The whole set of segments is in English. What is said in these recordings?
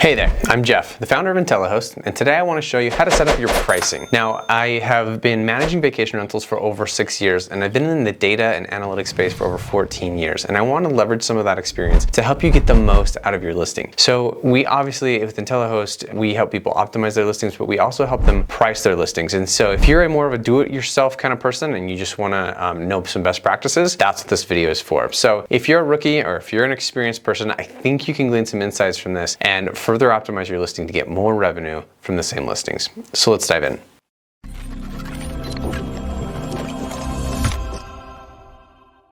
Hey there, I'm Jeff, the founder of IntelliHost, and today I want to show you how to set up your pricing. Now, I have been managing vacation rentals for over 6 years, and I've been in the data and analytics space for over 14 years, and I want to leverage some of that experience to help you get the most out of your listing. So we obviously, with IntelliHost, we help people optimize their listings, but we also help them price their listings. And so if you're more of a do-it-yourself kind of person and you just want to know some best practices, that's what this video is for. So if you're a rookie or if you're an experienced person, I think you can glean some insights from this and further optimize your listing to get more revenue from the same listings. So let's dive in.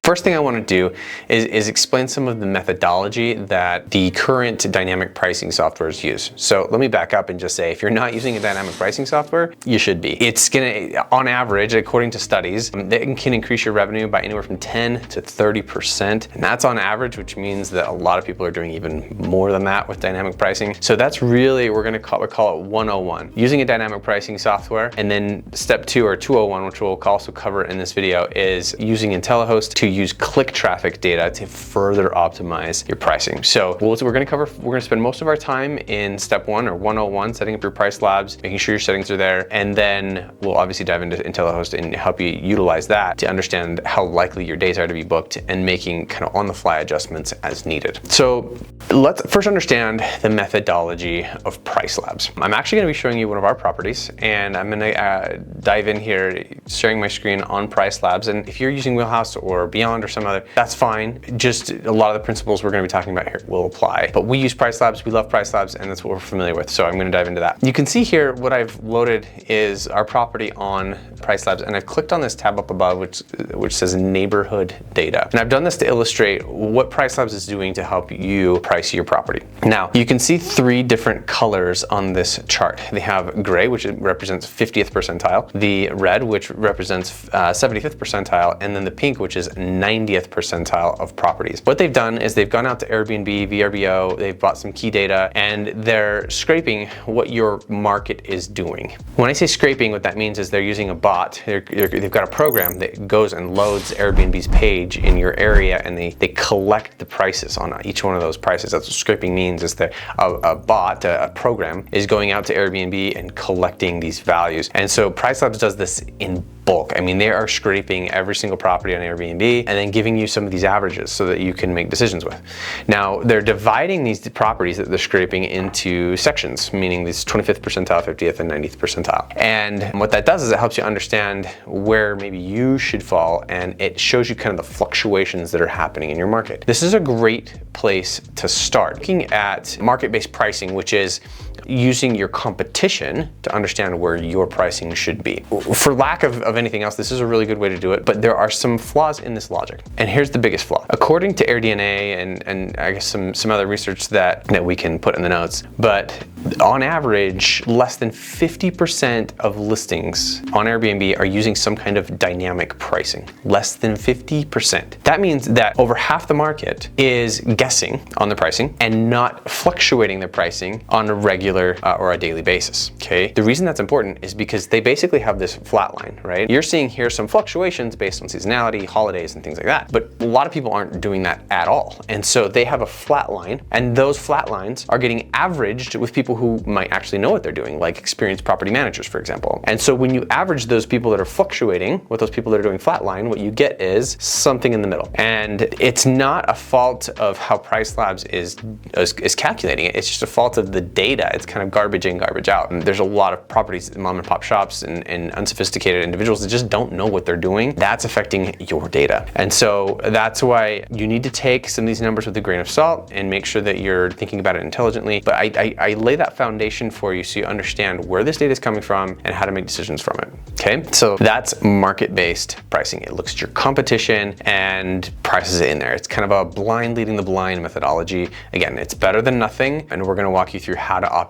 First thing I want to do is explain some of the methodology that the current dynamic pricing softwares use. So let me back up and just say, if you're not using a dynamic pricing software, you should be. It's gonna, on average, according to studies, it can increase your revenue by anywhere from 10 to 30%. And that's on average, which means that a lot of people are doing even more than that with dynamic pricing. So that's really, we call it 101. Using a dynamic pricing software. And then step 2 or 201, which we'll also cover in this video, is using IntelliHost to use click traffic data to further optimize your pricing. So we're going to spend most of our time in step 1 or 101, setting up your PriceLabs, making sure your settings are there, and then we'll obviously dive into IntelliHost and help you utilize that to understand how likely your days are to be booked and making kind of on-the-fly adjustments as needed. So let's first understand the methodology of PriceLabs. I'm actually going to be showing you one of our properties, and I'm going to dive in here, sharing my screen on PriceLabs. And if you're using Wheelhouse or Beyond or some other, that's fine. Just a lot of the principles we're going to be talking about here will apply. But we use PriceLabs, we love PriceLabs, and that's what we're familiar with. So I'm going to dive into that. You can see here what I've loaded is our property on PriceLabs, and I've clicked on this tab up above, which says neighborhood data. And I've done this to illustrate what PriceLabs is doing to help you price your property. Now, you can see 3 different colors on this chart. They have gray, which represents 50th percentile, the red, which represents 75th percentile, and then the pink, which is 90th percentile of properties. What they've done is they've gone out to Airbnb, VRBO, they've bought some key data, and they're scraping what your market is doing. When I say scraping, what that means is they're using a bot. They've got a program that goes and loads Airbnb's page in your area, and they collect the prices on each one of those prices. That's what scraping means, is that a bot, a program, is going out to Airbnb and collecting these values. And so PriceLabs does this in bulk. I mean, they are scraping every single property on Airbnb and then giving you some of these averages so that you can make decisions with. Now, they're dividing these properties that they're scraping into sections, meaning these 25th percentile, 50th, and 90th percentile. And what that does is it helps you understand where maybe you should fall, and it shows you kind of the fluctuations that are happening in your market. This is a great place to start. Looking at market-based pricing, which is using your competition to understand where your pricing should be. For lack of anything else, this is a really good way to do it, but there are some flaws in this logic. And here's the biggest flaw. According to AirDNA and I guess some other research that we can put in the notes, but on average, less than 50% of listings on Airbnb are using some kind of dynamic pricing. Less than 50%. That means that over half the market is guessing on the pricing and not fluctuating their pricing on a regular or a daily basis, okay? The reason that's important is because they basically have this flat line, right? You're seeing here some fluctuations based on seasonality, holidays, and things like that, but a lot of people aren't doing that at all. And so they have a flat line, and those flat lines are getting averaged with people who might actually know what they're doing, like experienced property managers, for example. And so when you average those people that are fluctuating with those people that are doing flat line, what you get is something in the middle. And it's not a fault of how PriceLabs is calculating it, it's just a fault of the data. It's kind of garbage in, garbage out. And there's a lot of properties, mom and pop shops and unsophisticated individuals that just don't know what they're doing. That's affecting your data. And so that's why you need to take some of these numbers with a grain of salt and make sure that you're thinking about it intelligently. But I lay that foundation for you so you understand where this data is coming from and how to make decisions from it. Okay, so that's market-based pricing. It looks at your competition and prices it in there. It's kind of a blind leading the blind methodology. Again, it's better than nothing, and we're going to walk you through how to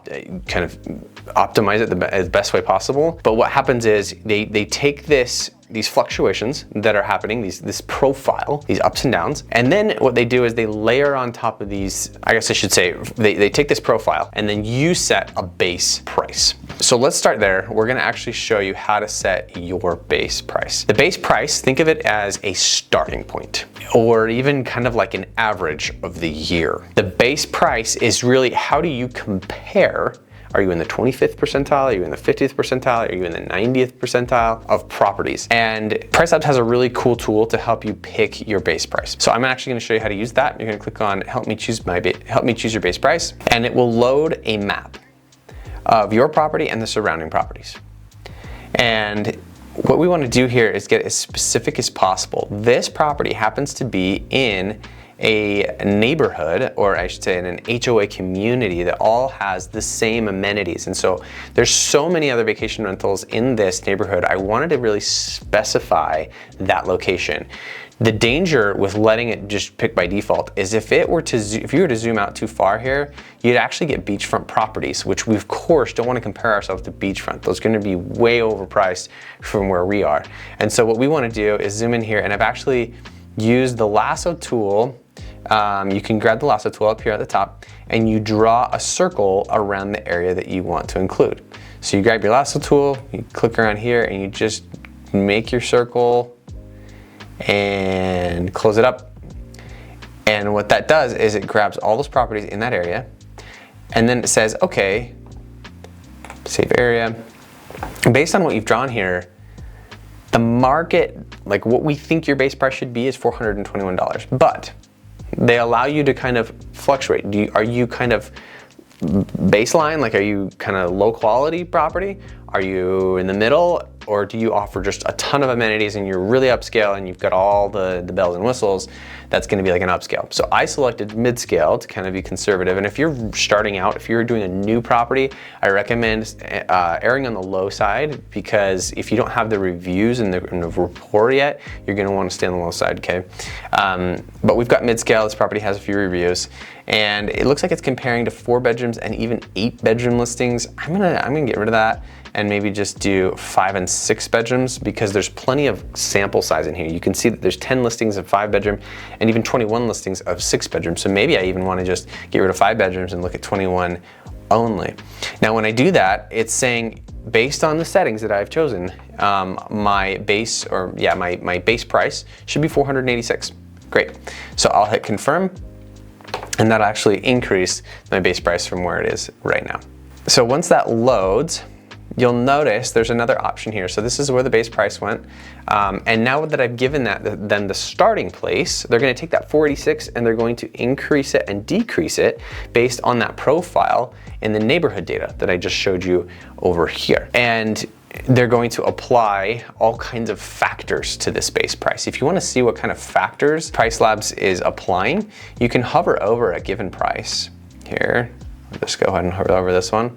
kind of optimize it the best way possible. But what happens is they take these fluctuations that are happening, this profile, these ups and downs, and then what they do is they layer on top of these, I guess I should say, they take this profile and then you set a base price. So let's start there. We're gonna actually show you how to set your base price. The base price, think of it as a starting point, or even kind of like an average of the year. The base price is really, how do you compare? Are you in the 25th percentile? Are you in the 50th percentile? Are you in the 90th percentile of properties? And PriceLabs has a really cool tool to help you pick your base price. So I'm actually gonna show you how to use that. You're gonna click on help me choose your base price, and it will load a map of your property and the surrounding properties. And what we want to do here is get as specific as possible. This property happens to be in a neighborhood, or I should say in an HOA community that all has the same amenities. And so there's so many other vacation rentals in this neighborhood. I wanted to really specify that location. The danger with letting it just pick by default is if you were to zoom out too far here, you'd actually get beachfront properties, which we of course don't want to compare ourselves to beachfront. Those are going to be way overpriced from where we are. And so what we want to do is zoom in here, and I've actually used the lasso tool. You can grab the lasso tool up here at the top, and you draw a circle around the area that you want to include. So you grab your lasso tool, you click around here, and you just make your circle and close it up. And what that does is it grabs all those properties in that area, and then it says, okay, save area. And based on what you've drawn here, the market, like what we think your base price should be, is $421. But they allow you to kind of fluctuate. Are you kind of baseline? Like, are you kind of low quality property? Are you in the middle? Or do you offer just a ton of amenities and you're really upscale and you've got all the bells and whistles? That's gonna be like an upscale. So I selected mid-scale to kind of be conservative. And if you're starting out, if you're doing a new property, I recommend erring on the low side, because if you don't have the reviews and the rapport yet, you're gonna wanna stay on the low side, okay? But we've got mid-scale. This property has a few reviews, and it looks like it's comparing to 4 bedrooms and even 8 bedroom listings. I'm gonna get rid of that and maybe just do 5 and 6 bedrooms, because there's plenty of sample size in here. You can see that there's 10 listings of 5 bedroom and even 21 listings of 6 bedrooms. So maybe I even want to just get rid of 5 bedrooms and look at 21 only. Now when I do that, it's saying, based on the settings that I've chosen, my base price should be $486. Great. So I'll hit confirm, and that'll actually increase my base price from where it is right now. So once that loads, you'll notice there's another option here. So this is where the base price went. And now that I've given that then the starting place, they're gonna take that 486 and they're going to increase it and decrease it based on that profile in the neighborhood data that I just showed you over here. And they're going to apply all kinds of factors to this base price. If you wanna see what kind of factors PriceLabs is applying, you can hover over a given price. Here, I'll just go ahead and hover over this one.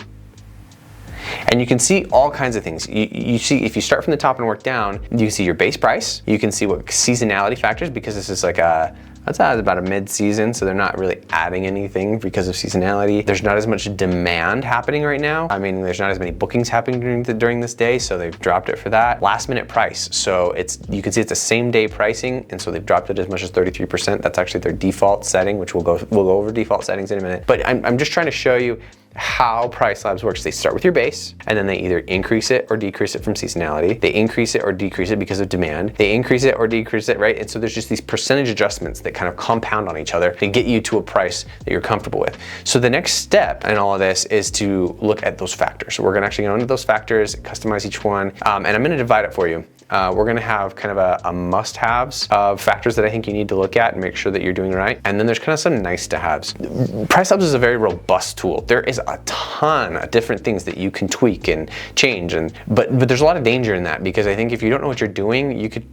And you can see all kinds of things. You see, if you start from the top and work down, you can see your base price. You can see what seasonality factors, because this is like that's about a mid-season, so they're not really adding anything because of seasonality. There's not as much demand happening right now. I mean, there's not as many bookings happening during this day, so they've dropped it for that. Last minute price, so you can see it's a same day pricing, and so they've dropped it as much as 33%. That's actually their default setting, which we'll go over default settings in a minute. But I'm just trying to show you how PriceLabs works. They start with your base, and then they either increase it or decrease it from seasonality. They increase it or decrease it because of demand. They increase it or decrease it, right? And so there's just these percentage adjustments that kind of compound on each other to get you to a price that you're comfortable with. So the next step in all of this is to look at those factors. So we're gonna actually go into those factors, customize each one, and I'm gonna divide it for you. We're gonna have kind of a must-haves of factors that I think you need to look at and make sure that you're doing right. And then there's kind of some nice-to-haves. PriceLabs is a very robust tool. There is a ton of different things that you can tweak and change, but there's a lot of danger in that, because I think if you don't know what you're doing, you could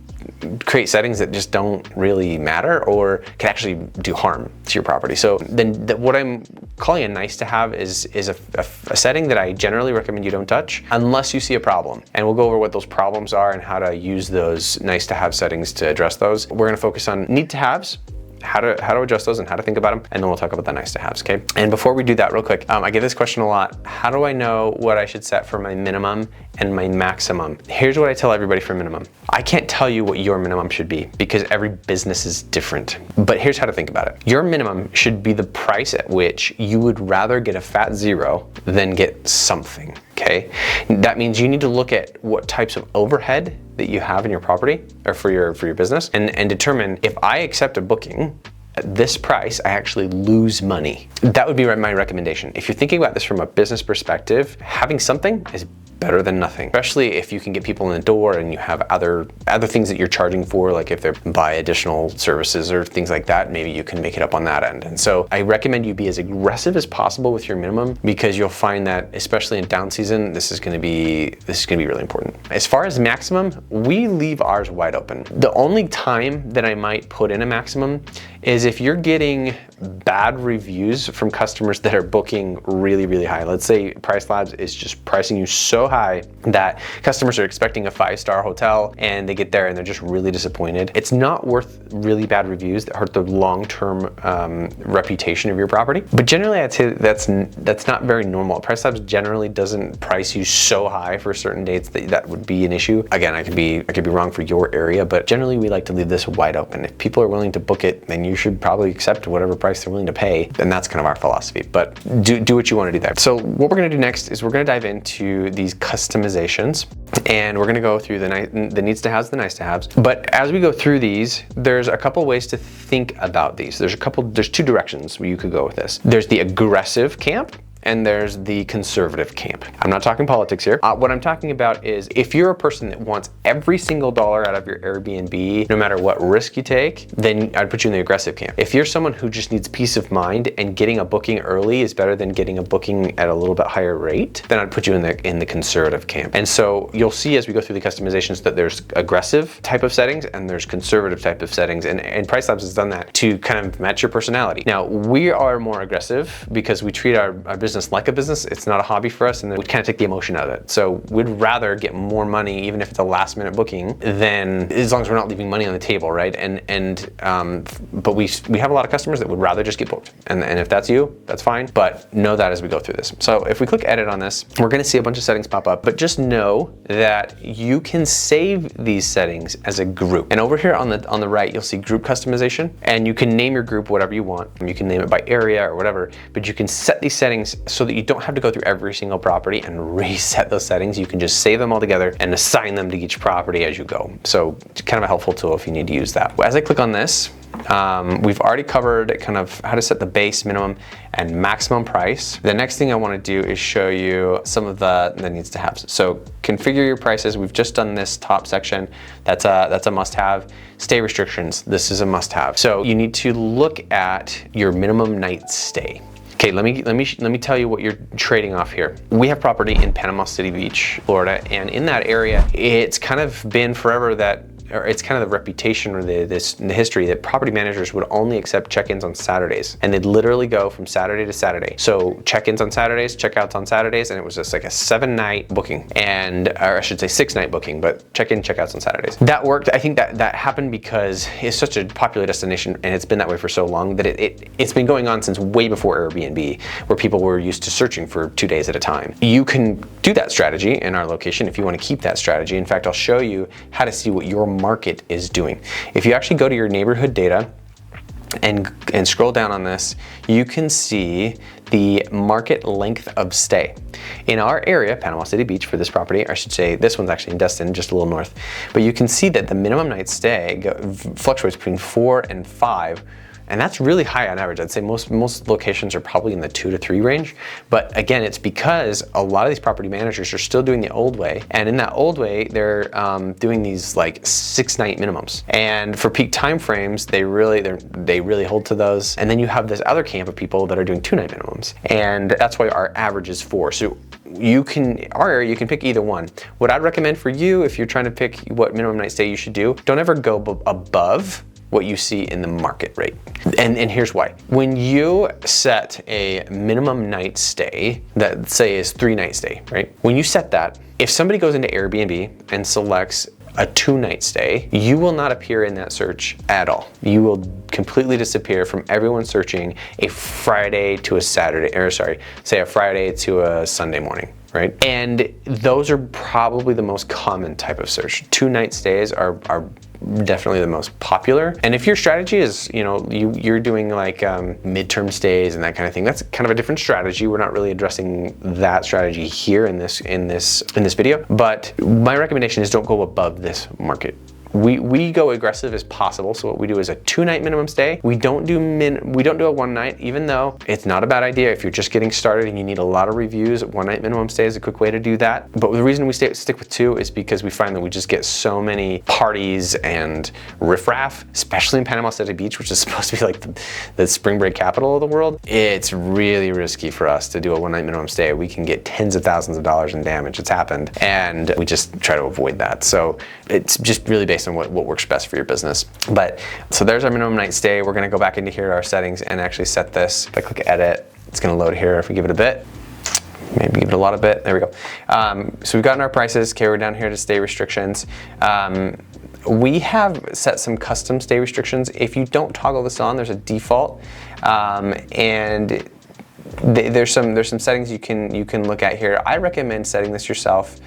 create settings that just don't really matter or can actually do harm to your property. So then what I'm calling a nice to have is a setting that I generally recommend you don't touch unless you see a problem. And we'll go over what those problems are and how to use those nice to have settings to address those. We're gonna focus on need to haves, how to adjust those and how to think about them, and then we'll talk about the nice to haves, okay? And before we do that, real quick, I get this question a lot. How do I know what I should set for my minimum and my maximum? Here's what I tell everybody for minimum. I can't tell you what your minimum should be because every business is different, but here's how to think about it. Your minimum should be the price at which you would rather get a fat zero than get something. Okay, that means you need to look at what types of overhead that you have in your property or for your business and determine if I accept a booking at this price, I actually lose money. That would be my recommendation. If you're thinking about this from a business perspective, having something is better than nothing, especially if you can get people in the door and you have other things that you're charging for, like if they buy additional services or things like that, maybe you can make it up on that end. And so I recommend you be as aggressive as possible with your minimum, because you'll find that especially in down season, this is going to be really important. As far as maximum, we leave ours wide open. The only time that I might put in a maximum is if you're getting bad reviews from customers that are booking really, really high. Let's say PriceLabs is just pricing you so high that customers are expecting a 5-star hotel and they get there and they're just really disappointed. It's not worth really bad reviews that hurt the long-term reputation of your property. But generally, I'd say that's not very normal. PriceLabs generally doesn't price you so high for certain dates that would be an issue. Again, I could be wrong for your area, but generally we like to leave this wide open. If people are willing to book it, then you should probably accept whatever price they're willing to pay, and that's kind of our philosophy. But do what you want to do there. So what we're going to do next is we're going to dive into these customizations, and we're going to go through the needs to haves, the nice to haves. But as we go through these, there's a couple ways to think about these. There's two directions where you could go with this. There's the aggressive camp, and there's the conservative camp. I'm not talking politics here. What I'm talking about is if you're a person that wants every single dollar out of your Airbnb, no matter what risk you take, then I'd put you in the aggressive camp. If you're someone who just needs peace of mind and getting a booking early is better than getting a booking at a little bit higher rate, then I'd put you in the conservative camp. And so you'll see as we go through the customizations that there's aggressive type of settings and there's conservative type of settings, and PriceLabs has done that to kind of match your personality. Now, we are more aggressive because we treat our business like a business. It's not a hobby for us, and then we kind of take the emotion out of it. So we'd rather get more money, even if it's a last minute booking, than as long as we're not leaving money on the table, right? But we have a lot of customers that would rather just get booked. And if that's you, that's fine. But know that as we go through this. So if we click edit on this, we're going to see a bunch of settings pop up, but just know that you can save these settings as a group. And over here on the right, you'll see group customization, and you can name your group whatever you want. You can name it by area or whatever, but you can set these settings so that you don't have to go through every single property and reset those settings. You can just save them all together and assign them to each property as you go. So it's kind of a helpful tool if you need to use that. As I click on this, we've already covered kind of how to set the base, minimum, and maximum price. The next thing I want to do is show you some of the needs to haves. So configure your prices. We've just done this top section. That's a must-have. Stay restrictions. This is a must-have. So you need to look at your minimum night stay. Okay, let me tell you what you're trading off here. We have property in Panama City Beach, Florida, and in that area, it's kind of been forever that, or it's kind of the reputation or the history that property managers would only accept check-ins on Saturdays, and they'd literally go from Saturday to Saturday. So check-ins on Saturdays, check-outs on Saturdays, and it was just like a 7-night booking, or I should say 6-night booking, but check-in, check-outs on Saturdays. That worked. I think that happened because it's such a popular destination, and it's been that way for so long that it's been going on since way before Airbnb, where people were used to searching for 2 days at a time. You can do that strategy in our location if you want to keep that strategy. In fact, I'll show you how to see what your market is doing. If you actually go to your neighborhood data and scroll down on this, you can see the market length of stay. In our area, Panama City Beach, for this property, I should say this one's actually in Destin, just a little north, but you can see that the minimum night stay fluctuates between 4 and 5. And that's really high on average. I'd say most locations are probably in the 2 to 3 range. But again, it's because a lot of these property managers are still doing the old way. And in that old way, they're doing these like 6-night minimums. And for peak time frames, they really hold to those. And then you have this other camp of people that are doing 2-night minimums. And that's why our average is 4. So our area, you can pick either one. What I'd recommend for you, if you're trying to pick what minimum night stay you should do, don't ever go above what you see in the market rate. And here's why. When you set a minimum night stay that say is 3-night stay, right? When you set that, if somebody goes into Airbnb and selects a 2-night stay, you will not appear in that search at all. You will completely disappear from everyone searching a Friday to a Saturday, or sorry, say a Friday to a Sunday morning, right? And those are probably the most common type of search. 2-night stays are definitely the most popular. And if your strategy is, you're doing like midterm stays and that kind of thing, that's kind of a different strategy. We're not really addressing that strategy here in this video. But my recommendation is don't go above this market. We go aggressive as possible. So what we do is a 2-night minimum stay. We don't do a 1 night, even though it's not a bad idea if you're just getting started and you need a lot of reviews. 1-night minimum stay is a quick way to do that. But the reason we stick with 2 is because we find that we just get so many parties and riffraff, especially in Panama City Beach, which is supposed to be like the spring break capital of the world. It's really risky for us to do a 1-night minimum stay. We can get tens of thousands of dollars in damage. It's happened, and we just try to avoid that. So it's just really based on what works best for your business. But so there's our minimum night stay. We're gonna go back into here, our settings, and actually set this. If I click edit, it's gonna load here. If we give it a bit, maybe give it a lot of bit, there we go. So we've gotten our prices. Okay, we're down here to stay restrictions. We have set some custom stay restrictions. If you don't toggle this on, there's a default, and there's some settings you can look at here. I recommend setting this yourself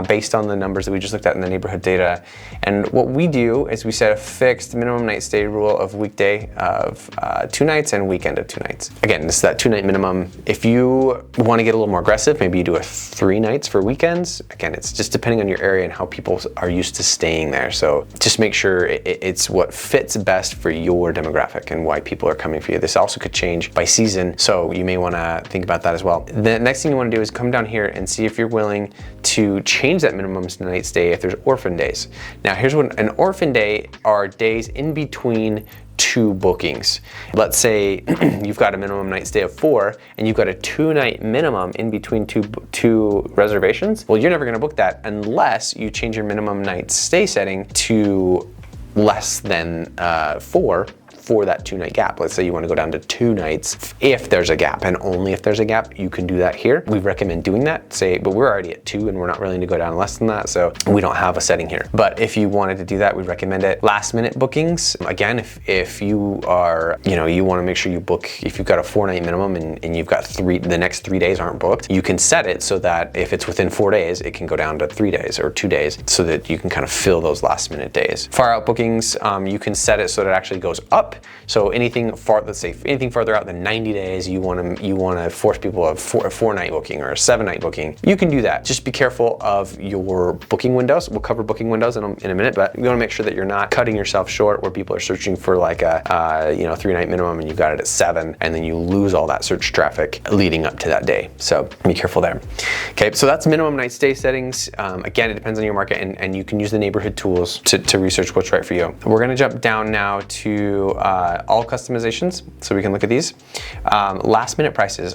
based on the numbers that we just looked at in the neighborhood data. And what we do is we set a fixed minimum night stay rule of weekday of 2 nights and weekend of 2 nights. Again, this is that 2-night minimum. If you want to get a little more aggressive, maybe you do a 3 nights for weekends. Again, it's just depending on your area and how people are used to staying there. So just make sure it's what fits best for your demographic and why people are coming for you. This also could change by season, so you may want to think about that as well. The next thing you want to do is come down here and see if you're willing to change that minimum night stay if there's orphan days. Now here's what an orphan day are: days in between 2 bookings. Let's say you've got a minimum night stay of 4 and you've got a 2-night minimum in between two reservations. Well, you're never going to book that unless you change your minimum night stay setting to less than 4 for that 2-night gap. Let's say you want to go down to 2 nights if there's a gap, and only if there's a gap, you can do that here. We recommend doing that, but we're already at 2 and we're not willing to go down less than that, so we don't have a setting here. But if you wanted to do that, we recommend it. Last minute bookings, again, if you are, you want to make sure you book, if you've got a 4-night minimum and you've got the next 3 days aren't booked, you can set it so that if it's within 4 days, it can go down to 3 days or 2 days, so that you can kind of fill those last minute days. Far out bookings, you can set it so that it actually goes up. So anything further out than 90 days, you want to force people a 4-night booking or a 7-night booking. You can do that. Just be careful of your booking windows. We'll cover booking windows in a minute, but you want to make sure that you're not cutting yourself short where people are searching for like a 3-night minimum and you've got it at 7, and then you lose all that search traffic leading up to that day. So be careful there. Okay, so that's minimum night stay settings. Again, it depends on your market, and you can use the neighborhood tools to research what's right for you. We're going to jump down now to all customizations, so we can look at these. Last minute prices.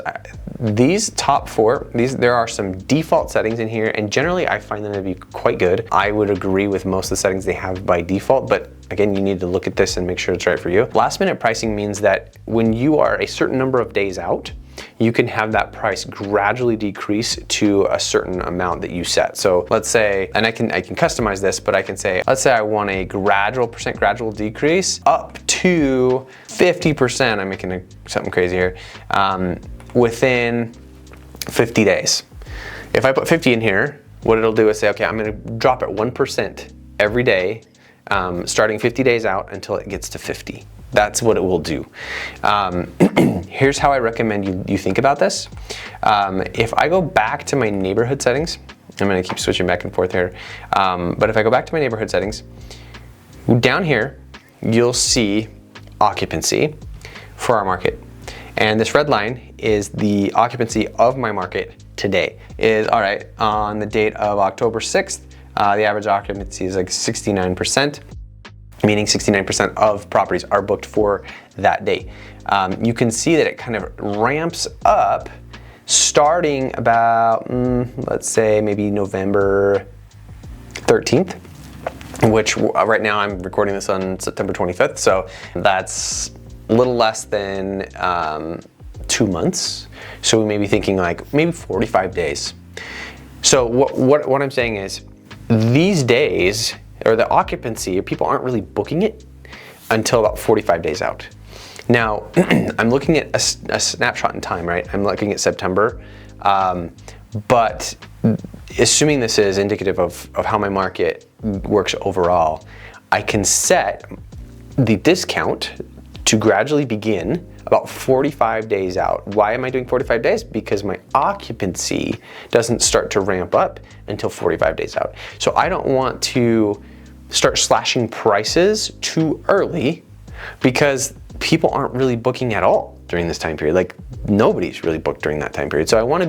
These top 4, there are some default settings in here, and generally I find them to be quite good. I would agree with most of the settings they have by default, but again, you need to look at this and make sure it's right for you. Last minute pricing means that when you are a certain number of days out, you can have that price gradually decrease to a certain amount that you set. So let's say, and I can customize this, but I can say, let's say I want a gradual decrease up to 50%. I'm making something crazy here. Within 50 days. If I put 50 in here, what it'll do is say, okay, I'm going to drop it 1% every day, starting 50 days out until it gets to 50. That's what it will do. Here's how I recommend you think about this. If I go back to my neighborhood settings, I'm going to keep switching back and forth here, but if I go back to my neighborhood settings, down here, you'll see occupancy for our market. And this red line is the occupancy of my market today. All right, on the date of October 6th, the average occupancy is like 69%. Meaning 69% of properties are booked for that day. You can see that it kind of ramps up starting about, let's say maybe November 13th, which right now I'm recording this on September 25th. So that's a little less than 2 months. So we may be thinking like maybe 45 days. So what I'm saying is these days, or the occupancy, people aren't really booking it, until about 45 days out. Now, I'm looking at a snapshot in time, right? I'm looking at September, but assuming this is indicative of how my market works overall, I can set the discount to gradually begin about 45 days out. Why am I doing 45 days? Because my occupancy doesn't start to ramp up until 45 days out. So I don't want to start slashing prices too early because people aren't really booking at all during this time period. Like, nobody's really booked during that time period. So I want to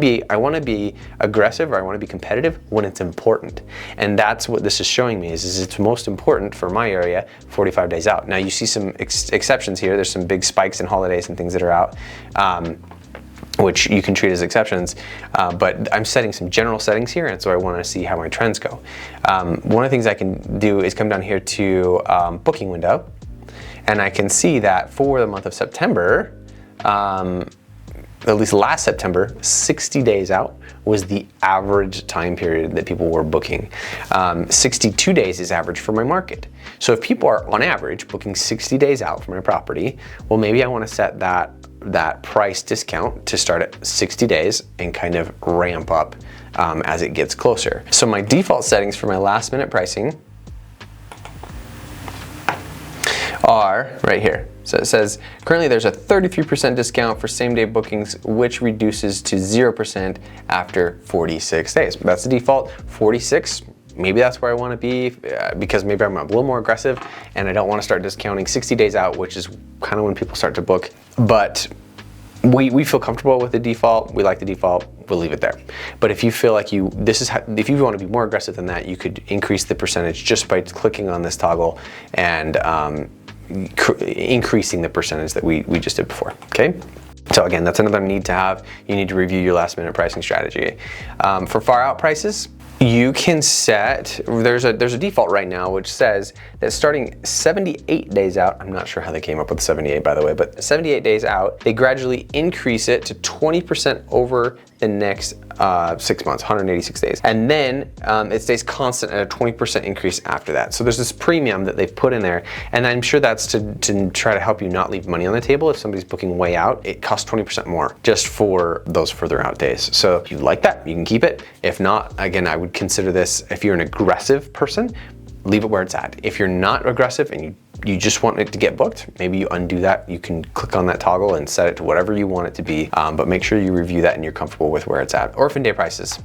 be aggressive, or I want to be competitive when it's important. And that's what this is showing me is it's most important for my area 45 days out. Now you see some exceptions here. There's some big spikes in holidays and things that are out, which you can treat as exceptions, but I'm setting some general settings here, and so I want to see how my trends go. One of the things I can do is come down here to booking window, and I can see that for the month of September, at least last September, 60 days out was the average time period that people were booking. 62 days is average for my market. So if people are on average booking 60 days out for my property, well, maybe I want to set that price discount to start at 60 days and kind of ramp up as it gets closer. So my default settings for my last minute pricing are right here. So it says, currently there's a 33% discount for same day bookings, which reduces to 0% after 46 days. That's the default, 46. Maybe that's where I want to be because maybe I'm a little more aggressive and I don't want to start discounting 60 days out, which is kind of when people start to book. But we feel comfortable with the default. We like the default. We'll leave it there. But if you feel like if you want to be more aggressive than that, you could increase the percentage just by clicking on this toggle and increasing the percentage that we just did before, okay? So again, that's another need to have. You need to review your last minute pricing strategy. For far out prices, you can set, there's a default right now which says that starting 78 days out, I'm not sure how they came up with 78 by the way, but 78 days out, they gradually increase it to 20% over the next 6 months, 186 days. And then it stays constant at a 20% increase after that. So there's this premium that they've put in there, and I'm sure that's to try to help you not leave money on the table. If somebody's booking way out, it costs 20% more just for those further out days. So if you like that, you can keep it. If not, again, I would consider this, if you're an aggressive person, leave it where it's at. If you're not aggressive and you just want it to get booked, maybe you undo that. You can click on that toggle and set it to whatever you want it to be, but make sure you review that and you're comfortable with where it's at. Orphan day prices.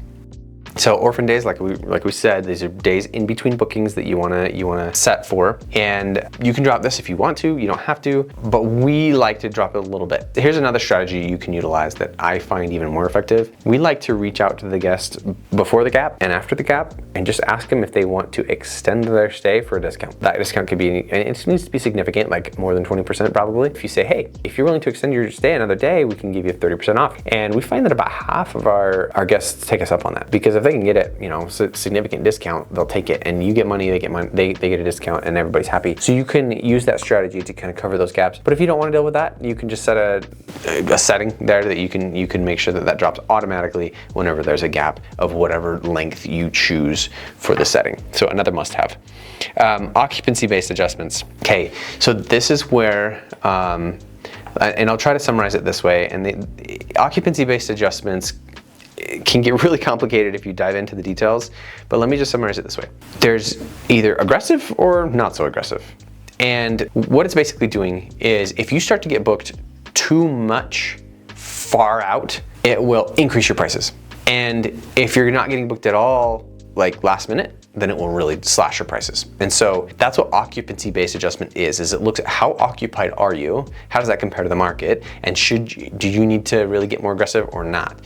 So orphan days, like we said, these are days in between bookings that you wanna set for, and you can drop this if you want to. You don't have to, but we like to drop it a little bit. Here's another strategy you can utilize that I find even more effective. We like to reach out to the guest before the gap and after the gap, and just ask them if they want to extend their stay for a discount. That discount could be, and it needs to be significant, like more than 20% probably. If you say, hey, if you're willing to extend your stay another day, we can give you 30% off. And we find that about half of our guests take us up on that, because if they can get it, significant discount, they'll take it, and you get money, they get money, they get a discount, and everybody's happy. So you can use that strategy to kind of cover those gaps. But if you don't want to deal with that, you can just set a setting there that you can make sure that drops automatically whenever there's a gap of whatever length you choose for the setting. So another must-have. Occupancy-based adjustments. Okay, so this is where, and I'll try to summarize it this way, and the occupancy-based adjustments can get really complicated if you dive into the details, but let me just summarize it this way. There's either aggressive or not so aggressive. And what it's basically doing is, if you start to get booked too much far out, it will increase your prices. And if you're not getting booked at all, like last minute, then it will really slash your prices. And so that's what occupancy-based adjustment is it looks at how occupied are you, how does that compare to the market, and do you need to really get more aggressive or not?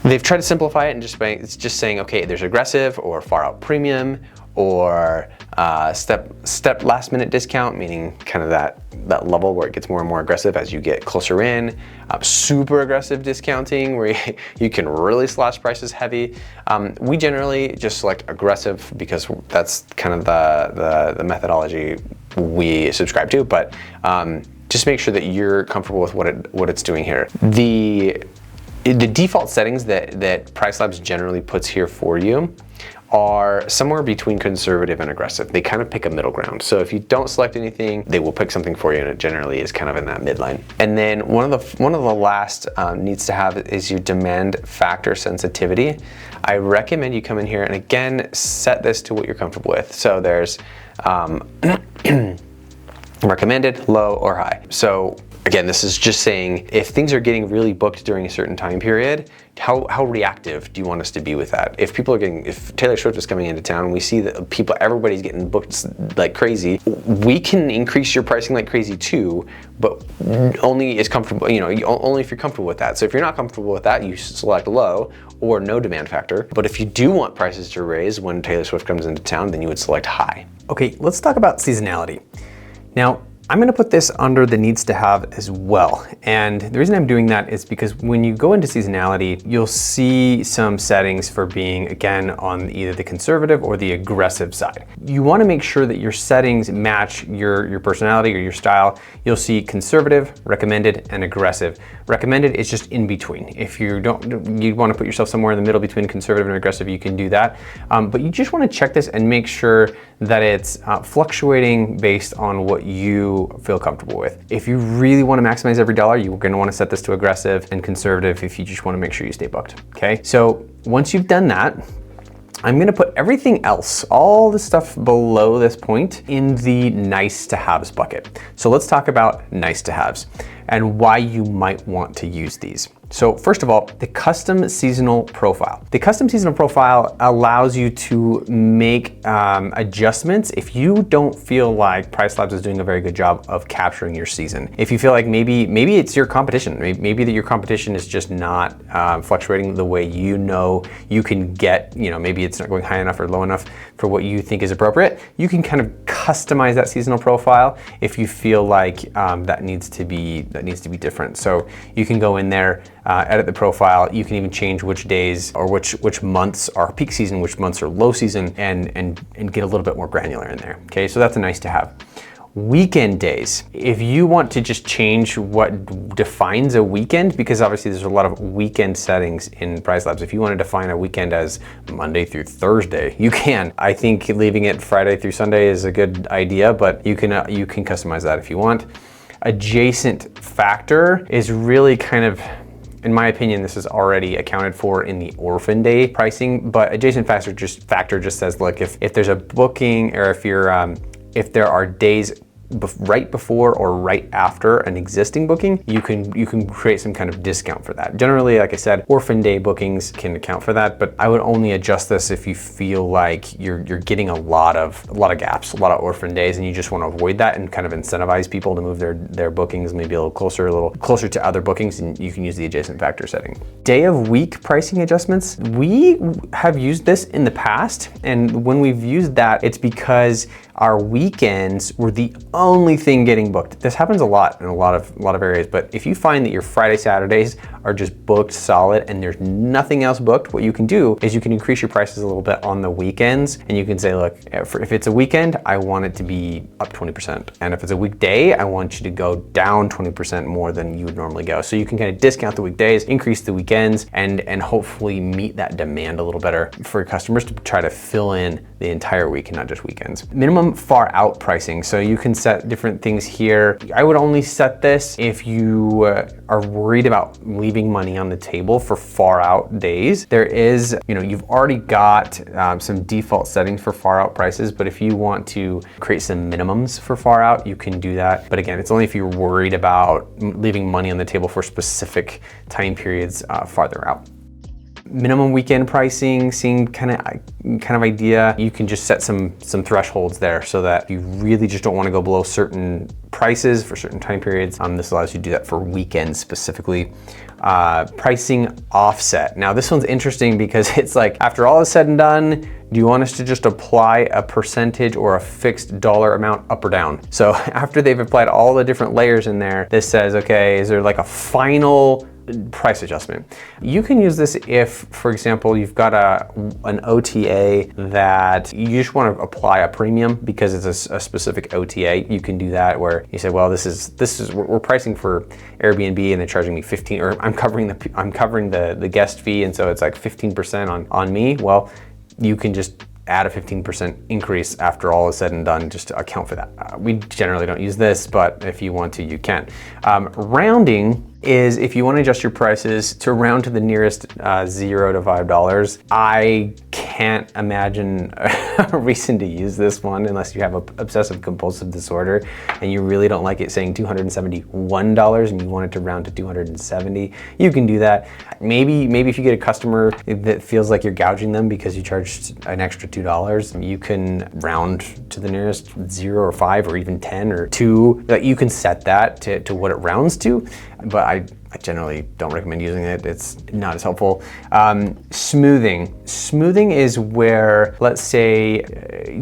They've tried to simplify it and it's just saying, okay, there's aggressive or far out premium, or step last minute discount, meaning kind of that level where it gets more and more aggressive as you get closer in. Super aggressive discounting where you can really slash prices heavy. We generally just select aggressive because that's kind of the methodology we subscribe to, but just make sure that you're comfortable with what it's doing here. The default settings that PriceLabs generally puts here for you are somewhere between conservative and aggressive. They kind of pick a middle ground. So if you don't select anything, they will pick something for you, and it generally is kind of in that midline. And then one of the last needs to have is your demand factor sensitivity. I recommend you come in here and again set this to what you're comfortable with. So there's recommended, low, or high. So again, this is just saying if things are getting really booked during a certain time period, how reactive do you want us to be with that? If Taylor Swift is coming into town and we see that everybody's getting booked like crazy, we can increase your pricing like crazy too, but only is comfortable, only if you're comfortable with that. So if you're not comfortable with that, you select low or no demand factor. But if you do want prices to raise when Taylor Swift comes into town, then you would select high. Okay, let's talk about seasonality. Now, I'm gonna put this under the needs to have as well. And the reason I'm doing that is because when you go into seasonality, you'll see some settings for being, again, on either the conservative or the aggressive side. You wanna make sure that your settings match your personality or your style. You'll see conservative, recommended, and aggressive. Recommended is just in between. If you wanna put yourself somewhere in the middle between conservative and aggressive, you can do that. But you just wanna check this and make sure that it's fluctuating based on what you feel comfortable with. If you really want to maximize every dollar, you're going to want to set this to aggressive, and conservative if you just want to make sure you stay booked. Okay, so once you've done that, I'm gonna put everything else, all the stuff below this point, in the nice to haves bucket. So let's talk about nice to haves and why you might want to use these. So first of all, the custom seasonal profile. The custom seasonal profile allows you to make adjustments if you don't feel like PriceLabs is doing a very good job of capturing your season. If you feel like maybe it's your competition, maybe that your competition is just not fluctuating the way you can get, maybe it's not going high enough or low enough for what you think is appropriate, you can kind of customize that seasonal profile if you feel like that needs to be different. So you can go in there, edit the profile. You can even change which days or which months are peak season, which months are low season, and get a little bit more granular in there. Okay, so that's a nice to have. Weekend days. If you want to just change what defines a weekend, because obviously there's a lot of weekend settings in PriceLabs. If you want to define a weekend as Monday through Thursday, you can. I think leaving it Friday through Sunday is a good idea, but you can customize that if you want. Adjacent factor is really kind of, in my opinion, this is already accounted for in the orphan day pricing, but adjacent factor just says, look, if there's a booking, or if there are days right before or right after an existing booking, you can create some kind of discount for that. Generally, like I said, orphan day bookings can account for that, but I would only adjust this if you feel like you're getting a lot of gaps, a lot of orphan days, and you just want to avoid that and kind of incentivize people to move their bookings maybe a little closer to other bookings, and you can use the adjacent factor setting. Day of week pricing adjustments. We have used this in the past, and when we've used that, it's because our weekends were the only thing getting booked. This happens a lot in a lot of areas, but if you find that your Friday, Saturdays are just booked solid and there's nothing else booked, what you can do is you can increase your prices a little bit on the weekends, and you can say, look, if it's a weekend, I want it to be up 20%. And if it's a weekday, I want you to go down 20% more than you would normally go. So you can kind of discount the weekdays, increase the weekends, and hopefully meet that demand a little better for your customers to try to fill in the entire week and not just weekends. Minimum far out pricing. So you can set different things here. I would only set this if you are worried about leaving money on the table for far out days. There is, you've already got some default settings for far out prices, but if you want to create some minimums for far out, you can do that. But again, it's only if you're worried about leaving money on the table for specific time periods farther out. Minimum weekend pricing, same kind of idea. You can just set some thresholds there so that you really just don't want to go below certain prices for certain time periods. This allows you to do that for weekends specifically. Pricing offset. Now this one's interesting because it's like, after all is said and done, do you want us to just apply a percentage or a fixed dollar amount up or down? So after they've applied all the different layers in there, this says, okay, is there like a final price adjustment? You can use this if, for example, you've got an OTA that you just want to apply a premium because it's a specific OTA. You can do that where you say, well, this is we're pricing for Airbnb and they're charging me 15, or I'm covering the guest fee, and so it's like 15% on me. Well, you can just add a 15% increase after all is said and done just to account for that. We generally don't use this, but if you want to, you can. Rounding is if you want to adjust your prices to round to the nearest $0 to $5. I can't imagine a reason to use this one unless you have an obsessive compulsive disorder and you really don't like it saying $271 and you want it to round to 270. You can do that. Maybe if you get a customer that feels like you're gouging them because you charged an extra $2, you can round to the nearest 0 or 5 or even 10 or 2. That you can set that to what it rounds to, but I generally don't recommend using it. It's not as helpful. Smoothing. Smoothing is where, let's say,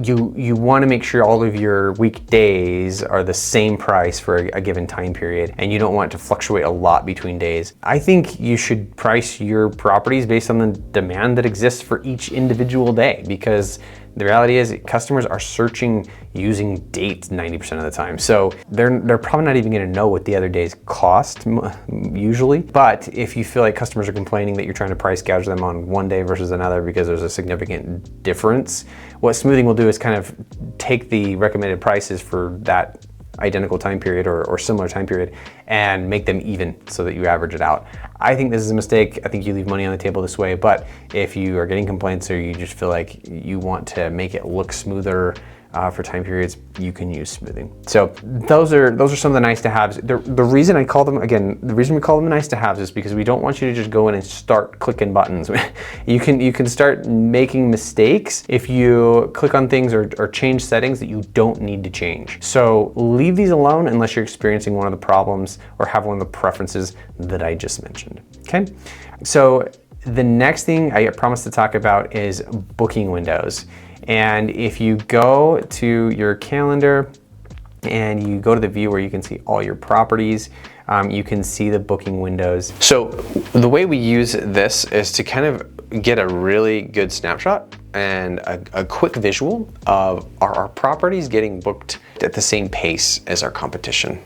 you want to make sure all of your weekdays are the same price for a given time period, and you don't want it to fluctuate a lot between days. I think you should price your properties based on the demand that exists for each individual day, because the reality is customers are searching using dates 90% of the time. So they're probably not even gonna know what the other days cost usually. But if you feel like customers are complaining that you're trying to price gouge them on one day versus another because there's a significant difference, what smoothing will do is kind of take the recommended prices for that identical time period or similar time period and make them even so that you average it out. I think this is a mistake. I think you leave money on the table this way, but if you are getting complaints or you just feel like you want to make it look smoother for time periods, you can use smoothing. So those are some of the nice to haves. The reason I call them, again, the reason we call them nice to haves is because we don't want you to just go in and start clicking buttons. You can start making mistakes if you click on things or change settings that you don't need to change. So leave these alone unless you're experiencing one of the problems or have one of the preferences that I just mentioned, okay? So the next thing I promised to talk about is booking windows. And if you go to your calendar and you go to the view where you can see all your properties, you can see the booking windows. So the way we use this is to kind of get a really good snapshot and a quick visual of our properties getting booked at the same pace as our competition.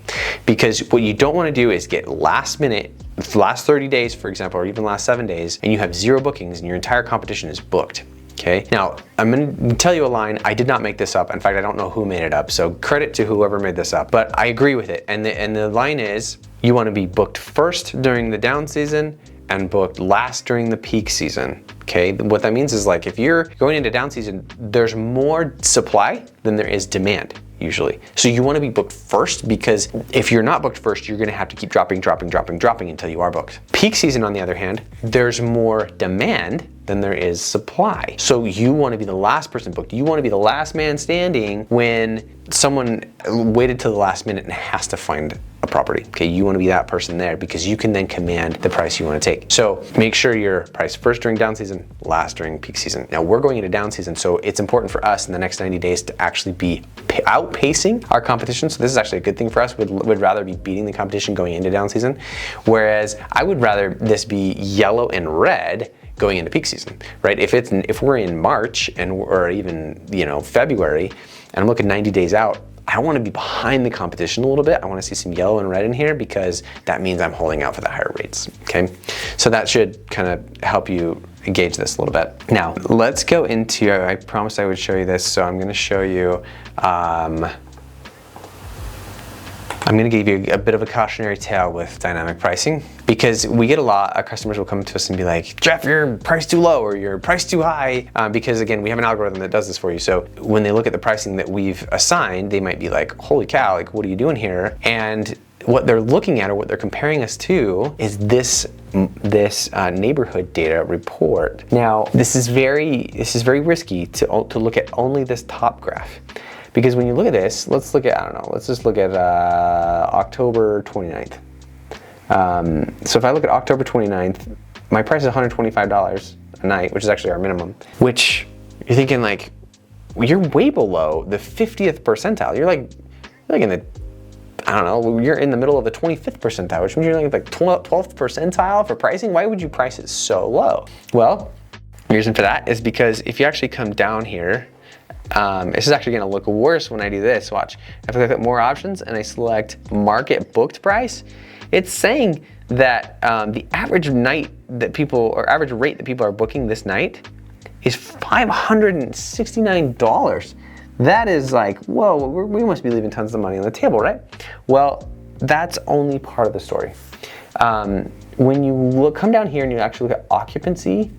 Because what you don't want to do is get last minute, last 30 days, for example, or even last 7 days, and you have 0 bookings and your entire competition is booked. Okay, now I'm gonna tell you a line. I did not make this up. In fact, I don't know who made it up, so credit to whoever made this up, but I agree with it. And the line is, you wanna be booked first during the down season and booked last during the peak season. Okay, what that means is, like, if you're going into down season, there's more supply than there is demand usually. So you wanna be booked first, because if you're not booked first, you're gonna have to keep dropping until you are booked. Peak season, on the other hand, there's more demand than there is supply. So you want to be the last person booked. You want to be the last man standing when someone waited till the last minute and has to find a property. Okay, you want to be that person there because you can then command the price you want to take. So make sure you're priced first during down season, last during peak season. Now we're going into down season, so it's important for us in the next 90 days to actually be outpacing our competition. So this is actually a good thing for us. We'd rather be beating the competition going into down season, whereas I would rather this be yellow and red going into peak season, right? If we're in March or even February, and I'm looking 90 days out, I want to be behind the competition a little bit. I want to see some yellow and red in here because that means I'm holding out for the higher rates. Okay, so that should kind of help you engage this a little bit. Now let's go into. I promised I would show you this, so I'm going to show you. I'm going to give you a bit of a cautionary tale with dynamic pricing, because we get a lot of customers will come to us and be like, Jeff, you're priced too low or you're priced too high, because again, we have an algorithm that does this for you. So when they look at the pricing that we've assigned, they might be like, holy cow, like, what are you doing here? And what they're looking at or what they're comparing us to is this neighborhood data report. Now, this is very risky to look at only this top graph. Because when you look at this, let's look at, let's just look at October 29th. So if I look at October 29th, my price is $125 a night, which is actually our minimum, which you're thinking, like, you're way below the 50th percentile. You're like in the, you're in the middle of the 25th percentile, which means you're like 12th percentile for pricing. Why would you price it so low? Well, the reason for that is because if you actually come down here, this is actually going to look worse when I do this. Watch. If I look at more options and I select market booked price, it's saying that the average night that people, or average rate that people are booking this night is $569. That is like, whoa, we must be leaving tons of money on the table, right? Well, that's only part of the story. When you come down here and you actually look at occupancy,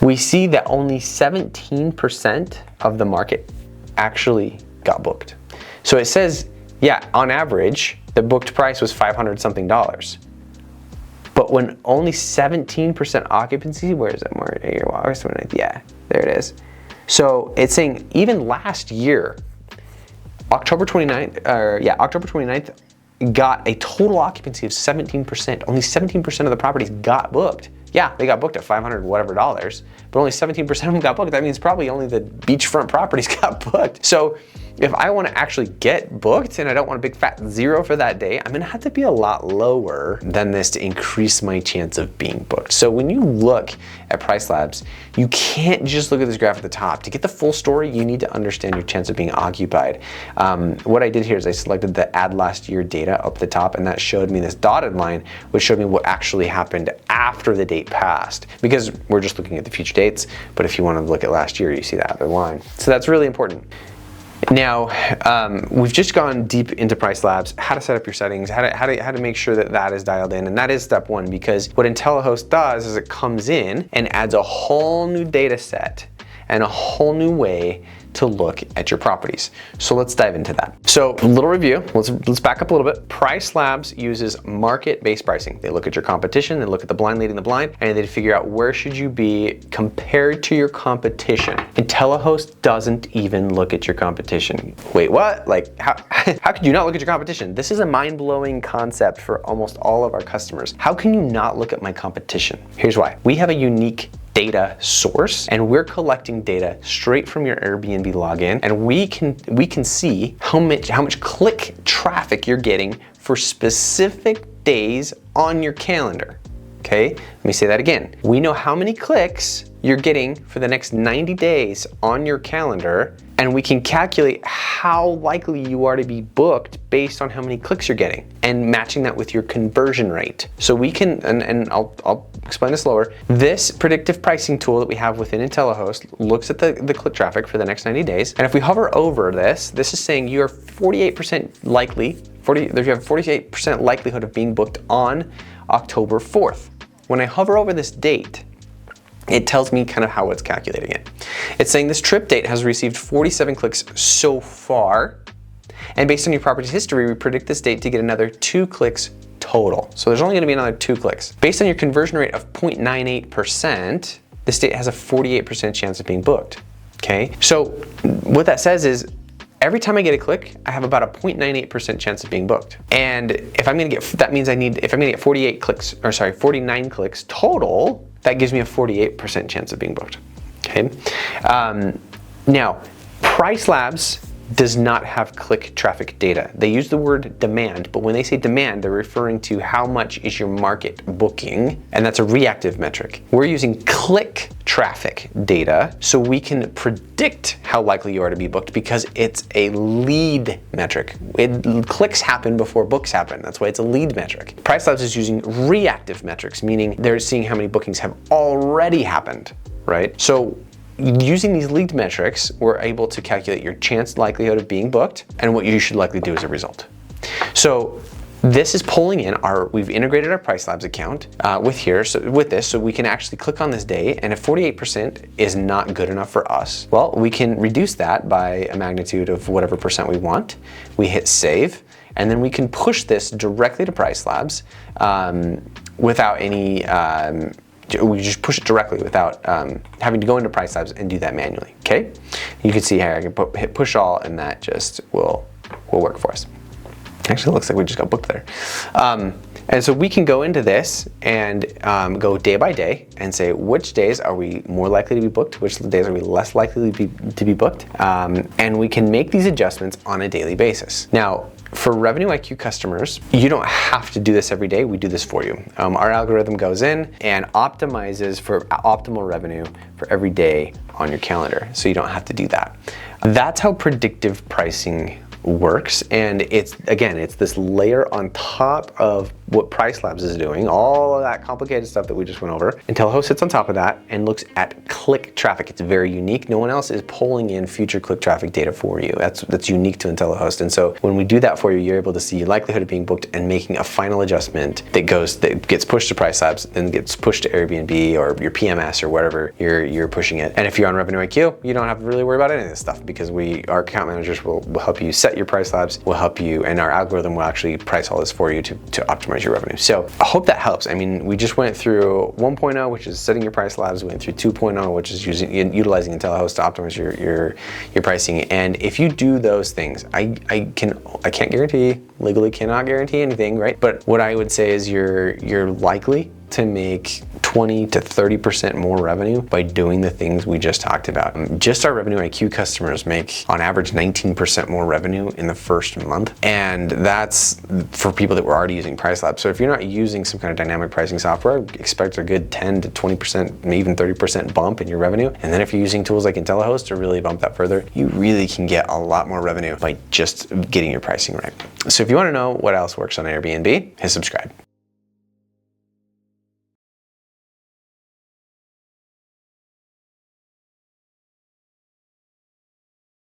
we see that only 17% of the market actually got booked. So it says, yeah, on average, the booked price was $500 something. But when only 17% occupancy, where is it? Yeah, there it is. So it's saying even last year, October 29th got a total occupancy of 17%. Only 17% of the properties got booked. Yeah, they got booked at $500 whatever dollars, but only 17% of them got booked. That means probably only the beachfront properties got booked. So if I want to actually get booked and I don't want a big fat zero for that day, I'm gonna have to be a lot lower than this to increase my chance of being booked. So when you look at PriceLabs, you can't just look at this graph at the top. To get the full story, you need to understand your chance of being occupied. What I did here is I selected the add last year data up at the top, and that showed me this dotted line, which showed me what actually happened after the date passed, because we're just looking at the future dates. But if you want to look at last year, you see that other line. So that's really important. Now, we've just gone deep into PriceLabs, how to set up your settings, how to make sure that that is dialed in, and that is step one, because what IntelliHost does is it comes in and adds a whole new data set and a whole new way to look at your properties. So let's dive into that. So a little review, let's back up a little bit. PriceLabs uses market-based pricing. They look at your competition, they look at the blind leading the blind, and they figure out where should you be compared to your competition. IntelliHost doesn't even look at your competition. Wait, what? Like, how could you not look at your competition? This is a mind-blowing concept for almost all of our customers. How can you not look at my competition? Here's why. We have a unique data source, and we're collecting data straight from your Airbnb login, and we can see how much click traffic you're getting for specific days on your calendar. Okay, let me say that again. We know how many clicks you're getting for the next 90 days on your calendar, and we can calculate how likely you are to be booked based on how many clicks you're getting, and matching that with your conversion rate. So we can, and I'll explain this slower. This predictive pricing tool that we have within IntelliHost looks at the click traffic for the next 90 days. And if we hover over this is saying you are 48% likely, you have 48% likelihood of being booked on October 4th. When I hover over this date, it tells me kind of how it's calculating it. It's saying this trip date has received 47 clicks so far, and based on your property's history, we predict this date to get another 2 clicks total. So there's only gonna be another 2 clicks. Based on your conversion rate of 0.98%, this date has a 48% chance of being booked, okay? So what that says is, every time I get a click, I have about a 0.98% chance of being booked. And if I'm gonna get, that means if I'm gonna get 49 clicks total, that gives me a 48% chance of being booked, okay? Now, PriceLabs does not have click traffic data. They use the word demand, but when they say demand, they're referring to how much is your market booking, and that's a reactive metric. We're using click traffic data so we can predict how likely you are to be booked, because it's a lead metric. Clicks happen before books happen. That's why it's a lead metric. PriceLabs is using reactive metrics, meaning they're seeing how many bookings have already happened, right? So using these lead metrics, we're able to calculate your chance likelihood of being booked and what you should likely do as a result. So this is pulling in we've integrated our PriceLabs account with this, so we can actually click on this day, and if 48% is not good enough for us, well, we can reduce that by a magnitude of whatever percent we want. We hit save, and then we can push this directly to PriceLabs without any we just push it directly without having to go into PriceLabs and do that manually, okay? You can see here, I can hit push all, and that just will work for us. Actually, it looks like we just got booked there. And so we can go into this and go day by day and say which days are we more likely to be booked, which days are we less likely to be booked, and we can make these adjustments on a daily basis. Now, for Revenue IQ customers, you don't have to do this every day. We do this for you. Our algorithm goes in and optimizes for optimal revenue for every day on your calendar, so you don't have to do that. That's how predictive pricing works, and it's this layer on top of what PriceLabs is doing, all of that complicated stuff that we just went over. IntelliHost sits on top of that and looks at click traffic. It's very unique. No one else is pulling in future click traffic data for you. That's unique to IntelliHost. And so when we do that for you, you're able to see likelihood of being booked and making a final adjustment that gets pushed to PriceLabs, then gets pushed to Airbnb or your PMS or whatever you're pushing it. And if you're on Revenue IQ, you don't have to really worry about any of this stuff because our account managers will help you set your PriceLabs, will help you, and our algorithm will actually price all this for you to optimize your revenue. So I hope that helps. I mean, we just went through 1.0, which is setting your PriceLabs. We went through 2.0, which is utilizing IntelliHost to optimize your pricing. And if you do those things, I can't guarantee, legally cannot guarantee anything, right? But what I would say is you're likely to make 20 to 30% more revenue by doing the things we just talked about. Just our Revenue IQ customers make on average 19% more revenue in the first month. And that's for people that were already using PriceLabs. So if you're not using some kind of dynamic pricing software, expect a good 10 to 20%, maybe even 30% bump in your revenue. And then if you're using tools like IntelliHost to really bump that further, you really can get a lot more revenue by just getting your pricing right. So if you want to know what else works on Airbnb, hit subscribe.